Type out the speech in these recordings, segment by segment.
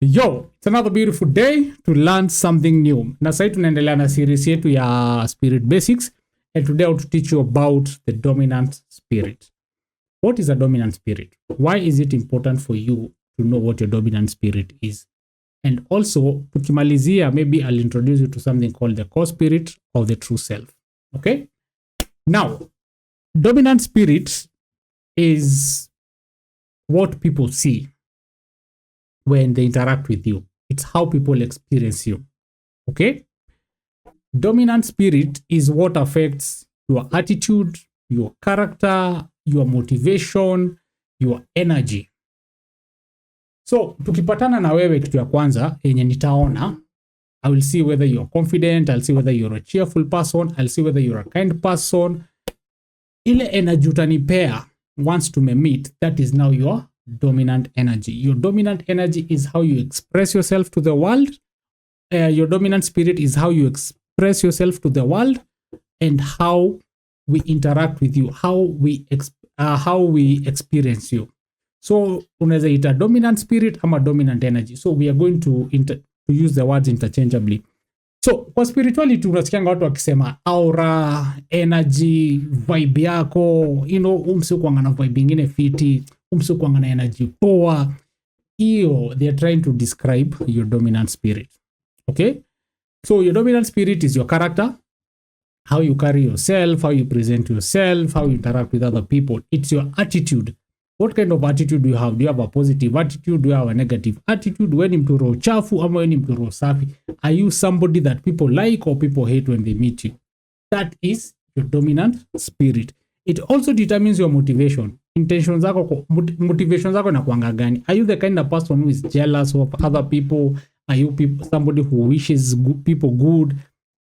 Yo, it's another beautiful day to learn something new. Na sasa tunaendelea na series yetu ya Spirit Basics, and today I want to teach you about the dominant spirit. What is a dominant spirit? Why is it important for you to know what your dominant spirit is? And also, tukimalizia, maybe I'll introduce you to something called the core spirit or the true self. Okay? Now, dominant spirit is what people see when they interact with you. It's how people experience you. Okay? Dominant spirit is what affects your attitude, your character, your motivation, your energy. So, tukipatana na wewe kitu ya kwanza yenye nitaona, I will see whether you're confident, I'll see whether you're a cheerful person, I'll see whether you're a kind person. Ile energy utanipea once to meet, that is now your dominant energy. Your dominant energy is how you express yourself to the world. Your dominant spirit is how you express yourself to the world and how we interact with you, how we experience you. So unaweza ita dominant spirit ama dominant energy. So we are going to use the words interchangeably. So kwa spirituality unasikianga watu wakisema aura, energy, vibe yako, umsikuanga na vibe ingine fiti, umsikuanga na energy poa. Iyo, they are trying to describe your dominant spirit. Okay? So your dominant spirit is your character, how you carry yourself, how you present yourself, how you interact with other people. It's your attitude. What kind of attitude do you have? Do you have a positive attitude? Do you have a negative attitude? When mtu roho chafu ama when mtu roho safi? Are you somebody that people like or people hate when they meet you? That is your dominant spirit. It also determines your motivation. Intentions zako, motivation zako na kuanga gani? Are you the kind of person who is jealous of other people? Are you somebody who wishes people good?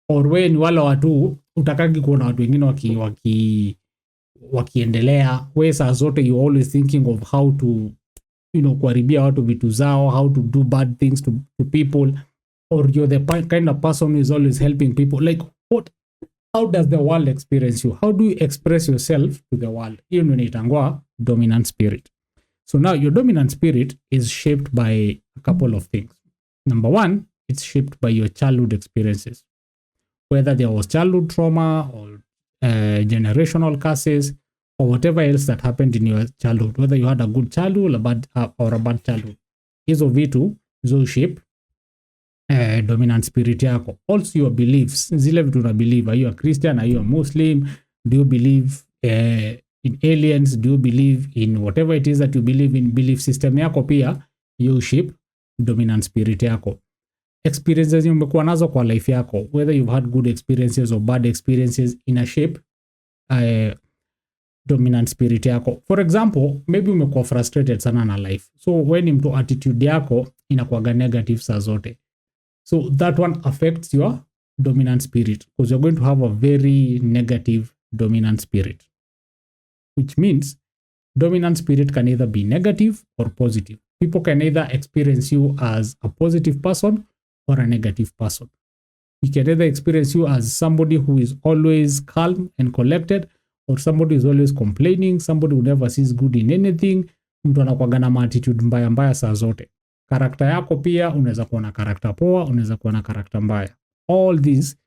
Or when wala watu utakagi kuona watu wengine wakiendelea, we saa zote you always thinking of how to kuharibia watu vitu zao, how to do bad things to people, or you're the kind of person who is always helping people. Like how does the world experience you? How do you express yourself to the world? Hiyo ndio inaitangwa dominant spirit. So now your dominant spirit is shaped by a couple of things. Number one, it's shaped by your childhood experiences. Whether there was childhood trauma or generational curses or whatever else that happened in your childhood, whether you had a good childhood or a bad childhood, hizo vitu zo shape dominant spirit yako. Also your beliefs, zile vitu na believe. Are you a Christian? Are you a Muslim? Do you believe in aliens? Do you believe in whatever it is that you believe in? Belief system yako pia you shape dominant spirit yako. Experiences umekuwa nazo kwa life yako, whether you've had good experiences or bad experiences, in a shape dominant spirit yako. For example, maybe umekuwa frustrated sana na life, so when mtu attitude yako inakuwa negative saa zote, so that one affects your dominant spirit because you're going to have a very negative dominant spirit, which means dominant spirit can either be negative or positive. People can either experience you as a positive person or a negative person. You can either experience you as somebody who is always calm and collected, or somebody who is always complaining, somebody who never sees good in anything, mtu anakuwa na attitude mbaya mbaya saa zote. Karakta yako pia unaweza kuwa na karakta poa, unaweza kuwa na karakta mbaya. All these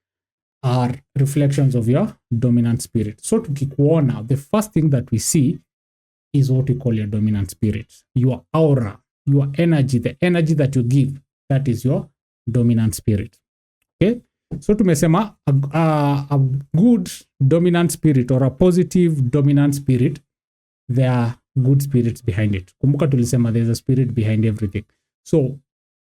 are reflections of your dominant spirit. So tukikuona, the first thing that we see is what we call your dominant spirit. Your aura, your energy, the energy that you give, that is your dominant spirit. Okay? So tumesema a good dominant spirit or a positive dominant spirit, there are good spirits behind it. Kumbuka tulisema there's a spirit behind everything. So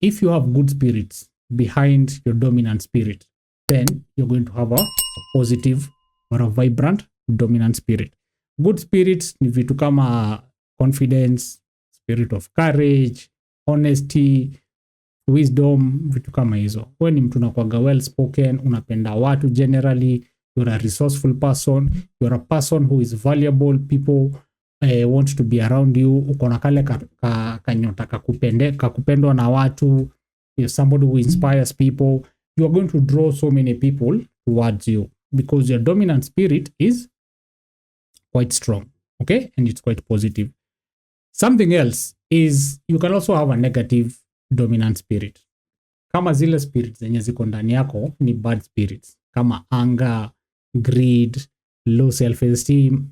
if you have good spirits behind your dominant spirit, then you're going to have a positive or a vibrant dominant spirit. Good spirits ni vitu kama confidence, spirit of courage, honesty, wisdom, vitu kama hizo. Wewe ni mtu unakuwa well spoken, unapenda watu generally, you're a resourceful person, you're a person who is valuable, people want to be around you, uko na kale kanyota kakupendwa na watu, you're somebody who inspires people. You are going to draw so many people towards you because your dominant spirit is quite strong, okay, and it's quite positive. Something else is you can also have a negative dominant spirit. Kama zile spirits zenye ziko ndani yako ni bad spirits, kama anger, greed, low self-esteem,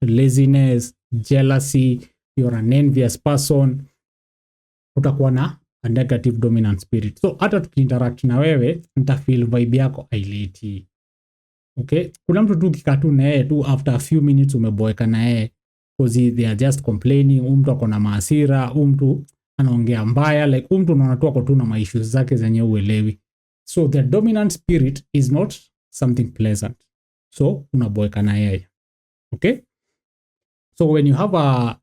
laziness, jealousy, you're an envious person, utakuwa na a negative dominant spirit. So hata tukiinteract na wewe, nitafeel vibe yako haileti. Okay? Kuna mtu tu kikatu na yeye tu after a few minutes umeboeka na yeye because they are just complaining, mtu ako na mahasira, mtu anaongea mbaya, like mtu unaona tu ako tu na maissues zake zenye uelewi. So the dominant spirit is not something pleasant. So unaboeka na yeye. Okay? So when you have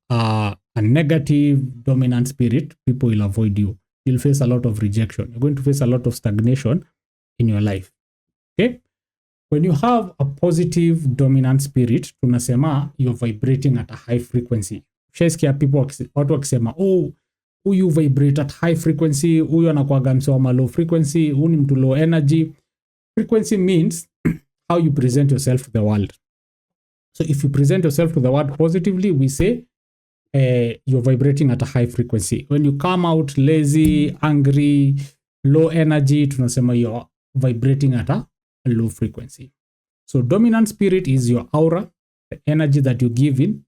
a negative dominant spirit, people will avoid you. You'll face a lot of rejection. You're going to face a lot of stagnation in your life. Okay? When you have a positive dominant spirit, tunasema you're vibrating at a high frequency. Sheskia people watu wakisema, oh, huyu vibrate at high frequency, huyu anakuwaga msema low frequency, huyu ni mtu low energy. Frequency means how you present yourself to the world. So if you present yourself to the world positively, we say you're vibrating at a high frequency. When you come out lazy, angry, low energy, tunasema you're vibrating at a low frequency. So dominant spirit is your aura, the energy that you give in,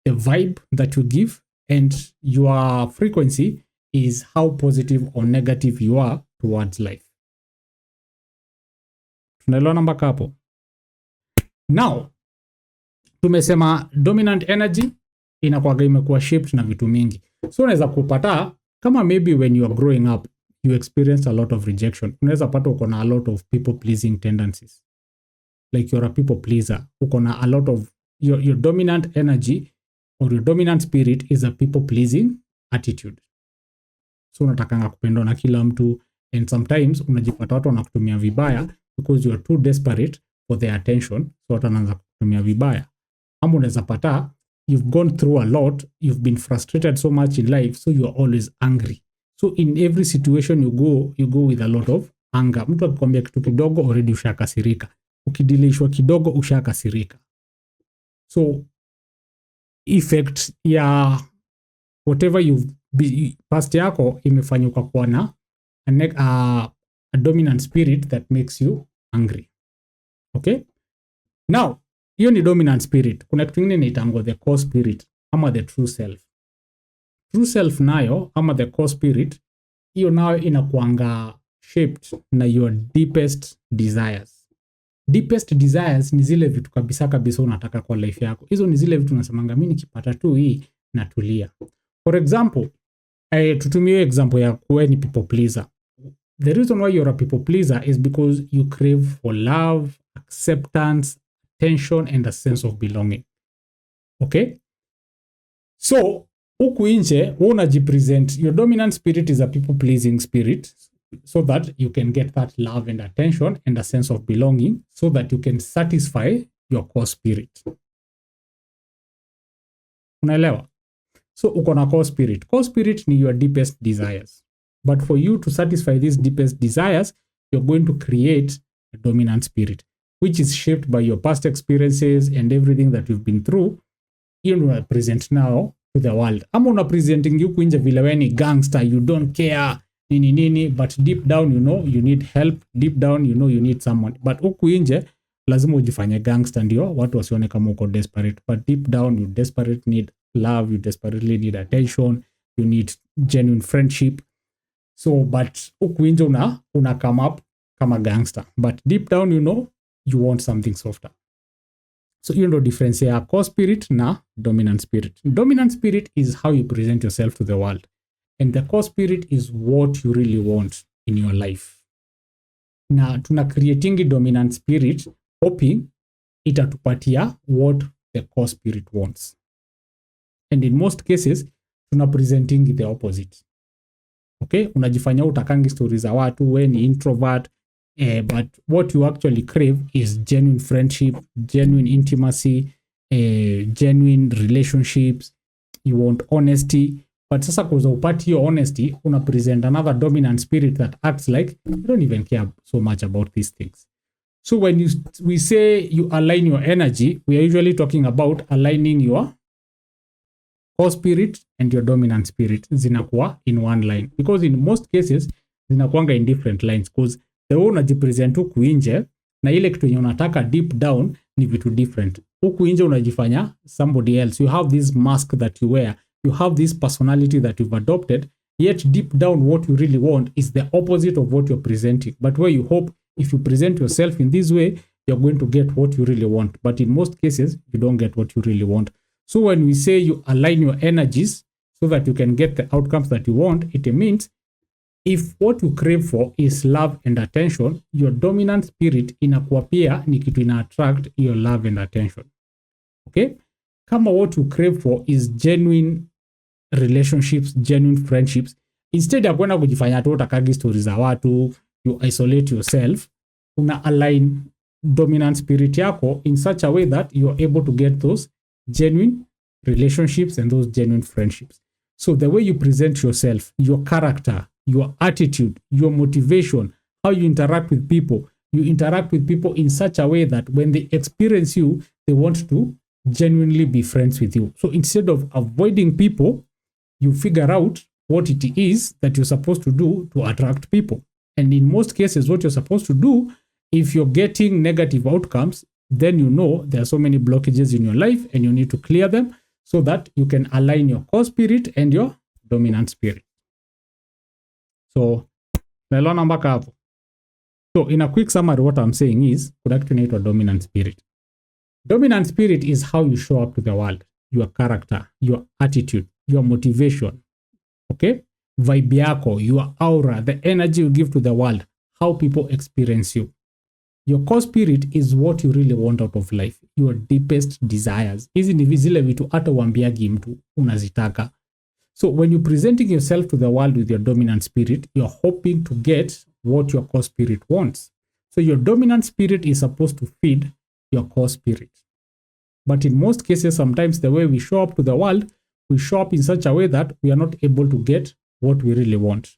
the vibe that you give, and your frequency is how positive or negative you are towards life. Tunaelewana mpaka hapo? Now, tumesema dominant energy inakuwaga imekuwa shaped na vitu mingi. So unaweza kupata kama maybe when you are growing up you experienced a lot of rejection. Unaweza pata uko na a lot of people pleasing tendencies. Like you're a people pleaser. Uko na a lot of your dominant energy or your dominant spirit is a people pleasing attitude. So unatakanga kupendwa na kila mtu, and sometimes unajipata watu wanakutumia vibaya because you are too desperate for their attention. So watu wanaanza kutumia vibaya. Ama unaweza pata you've gone through a lot, you've been frustrated so much in life, so you are always angry. So in every situation you go with a lot of anger. Mtu akikwambia kitu kidogo already ushakasirika. Ukidilishwa kidogo ushakasirika. So effect ya whatever past yako imefanyuka kuwa na a dominant spirit that makes you angry. Okay? Now, hiyo ni dominant spirit. Kuna kitu kingine inaitangwa the core spirit ama the true self. True self nayo ama the core spirit, hiyo nayo inakuanga shaped na your deepest desires. Deepest desires ni zile vitu kabisa unataka kwa life yako. Hizo ni zile vitu unasemanga mimi nikipata tu hii natulia. For example, tutumie example ya kuwe ni people pleaser. The reason why you're a people pleaser is because you crave for love, acceptance, attention, and a sense of belonging. Okay? So, huku nje, unajipresent, your dominant spirit is a people pleasing spirit, so that you can get that love and attention and a sense of belonging, so that you can satisfy your core spirit. Unaelewa? So, uko na core spirit. Core spirit ni your deepest desires. But for you to satisfy these deepest desires, you're going to create a dominant spirit, which is shaped by your past experiences and everything that you've been through. You know, present now to the world. Ama una presenting you kuinja vile wewe ni gangster, you don't care, nini, but deep down you know you need help, deep down you know you need someone. But huku nje lazima ujifanye gangster ndio watu wasione kama uko desperate, but deep down you desperately need love, you desperately need attention, you need genuine friendship. So but huku nje una come up kama gangster, but deep down you know you want something softer. So you know difference ya core spirit na dominant spirit. Dominant spirit is how you present yourself to the world, and the core spirit is what you really want in your life. Na tuna creating dominant spirit hoping itatupatia what the core spirit wants, and in most cases tuna presenting the opposite. Okay, unajifanya utakangi stories za watu, we ni introvert, but what you actually crave is genuine friendship, genuine intimacy, genuine relationships. You want honesty, but sasa kuza upati your honesty, una present another dominant spirit that acts like you don't even care so much about these things. So when we say you align your energy, we are usually talking about aligning your core spirit and your dominant spirit zinakuwa in one line, because in most cases zinakuanga in different lines, because the way unajipresent huku nje na ile kitu yenye unataka deep down ni vitu different. Huku nje unajifanya somebody else, you have this mask that you wear, you have this personality that you've adopted, yet deep down what you really want is the opposite of what you're presenting. But where you hope if you present yourself in this way, you're going to get what you really want. But in most cases, you don't get what you really want. So when we say you align your energies so that you can get the outcomes that you want, it means if what you crave for is love and attention, your dominant spirit inakuwa pia ni kitu ina attract your love and attention. Okay? Kama what you crave for is genuine relationships, genuine friendships, instead ya kwenda kujifanya tu utakagi stories za watu, you isolate yourself, una align dominant spirit yako in such a way that you're able to get those genuine relationships and those genuine friendships. So the way you present yourself, your character, your attitude, your motivation, how you interact with people in such a way that when they experience you, they want to genuinely be friends with you. So instead of avoiding people, you figure out what it is that you're supposed to do to attract people. And in most cases, what you're supposed to do, if you're getting negative outcomes, then you know there are so many blockages in your life and you need to clear them so that you can align your core spirit and your dominant spirit. So, naelewana mpaka hapo. So, in a quick summary, what I'm saying is, kuna kitu inaitwa dominant spirit. Dominant spirit is how you show up to the world, your character, your attitude, your motivation, okay? Vibe yako, your aura, the energy you give to the world, how people experience you. Your core spirit is what you really want out of life, your deepest desires. Hizi ni zile vitu hata uambiagi mtu unazitaka. So when you're presenting yourself to the world with your dominant spirit, you're hoping to get what your core spirit wants. So your dominant spirit is supposed to feed your core spirit. But in most cases, sometimes the way we show up to the world, we show up in such a way that we are not able to get what we really want.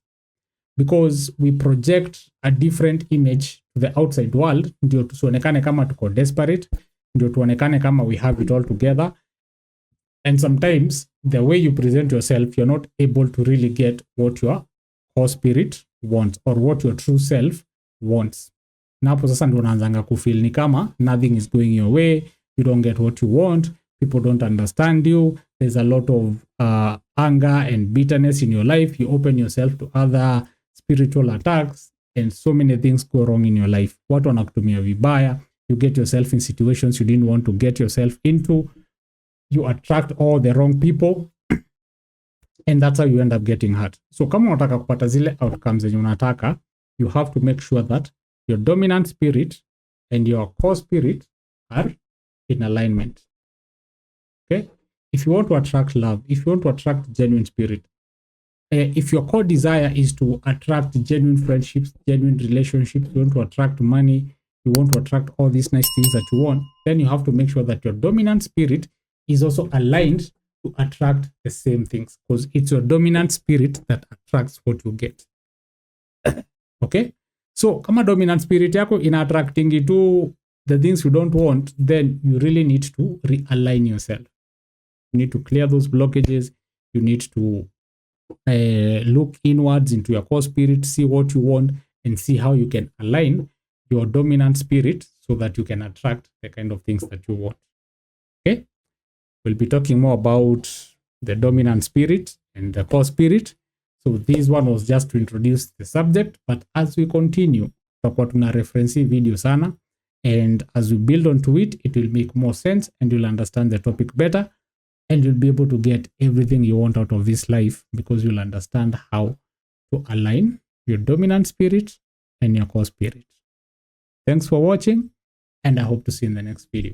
Because we project a different image to the outside world, ndio tusionekane kama tuko desperate, ndio tuonekane kama we have it all together. And sometimes the way you present yourself, you're not able to really get what your core spirit wants or what your true self wants. Na hapo sasa ndio unaanza kufeel ni kama nothing is going your way, you don't get what you want, people don't understand you, there's a lot of anger and bitterness in your life, you open yourself to other spiritual attacks and so many things go wrong in your life. Watu wanakutumia vibaya, you get yourself in situations you didn't want to get yourself into, you attract all the wrong people and that's how you end up getting hurt. So kama unataka kupata zile outcomes zenye unataka, you have to make sure that your dominant spirit and your core spirit are in alignment. Okay? If you want to attract love, if you want to attract genuine spirit, if your core desire is to attract genuine friendships, genuine relationships, you want to attract money, you want to attract all these nice things that you want, then you have to make sure that your dominant spirit is also aligned to attract the same things, because it's your dominant spirit that attracts what you get. Okay? So, kama dominant spirit yako ina attracting to the things you don't want, then you really need to realign yourself. You need to clear those blockages. You need to look inwards into your core spirit, see what you want, and see how you can align your dominant spirit so that you can attract the kind of things that you want. Okay? We'll be talking more about the dominant spirit and the core spirit. So this one was just to introduce the subject, but as we continue, tutakuwa tuna reference video sana, and as we build onto it, it will make more sense and you'll understand the topic better. And you'll be able to get everything you want out of this life because you'll understand how to align your dominant spirit and your core spirit. Thanks for watching, and I hope to see you in the next video.